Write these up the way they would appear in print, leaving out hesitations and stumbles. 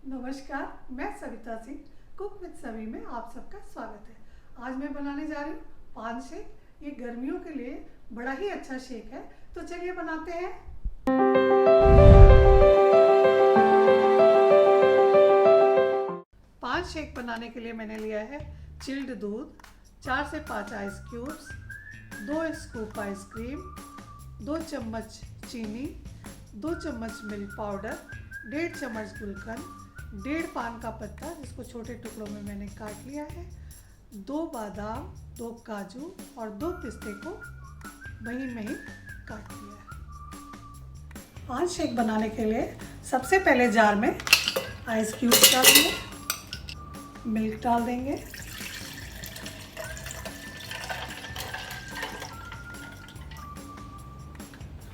नमस्कार, मैं Savita Singh cook with सवी में आप सबका स्वागत है। आज मैं बनाने जा रही हूँ पान शेक। ये गर्मियों के लिए बड़ा ही अच्छा शेक है, तो चलिए बनाते हैं। पान शेक बनाने के लिए मैंने लिया है चिल्ड दूध, 4 से 5 आइस क्यूब्स, 2 स्कूप आइसक्रीम, 2 चम्मच चीनी, 2 चम्मच मिल्क पाउडर, 1.5 चम्मच गुलकंद, 1.5 पान का पत्ता जिसको छोटे टुकड़ों में मैंने काट लिया है, 2 बादाम, 2 काजू और 2 पिस्ते को महीन महीन काट लिया है। पान शेक बनाने के लिए सबसे पहले जार में आइस क्यूब्स डालेंगे, मिल्क डाल देंगे,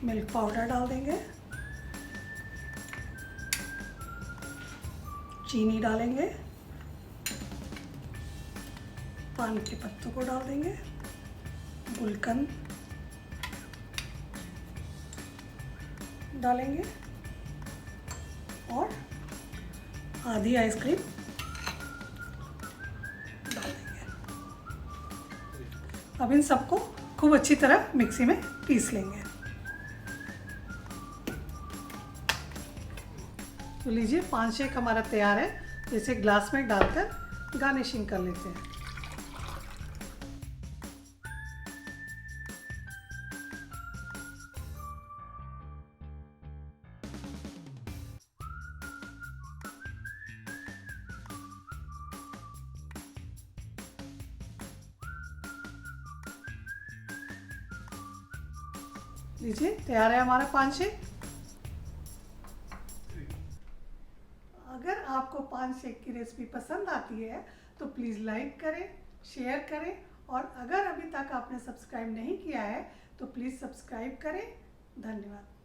मिल्क पाउडर डाल देंगे, चीनी डालेंगे, पान के पत्तों को डाल देंगे, गुलकंद डालेंगे और आधी आइसक्रीम डाल देंगे। अब इन सबको खूब अच्छी तरह मिक्सी में पीस लेंगे। तो लीजिए, पान शेक हमारा तैयार है। इसे ग्लास में डालकर गार्निशिंग कर लेते हैं। लीजिए, तैयार है हमारा पान शेक। अगर आपको पान शेक की रेसिपी पसंद आती है तो प्लीज़ लाइक करें, शेयर करें और अगर अभी तक आपने सब्सक्राइब नहीं किया है तो प्लीज़ सब्सक्राइब करें। धन्यवाद।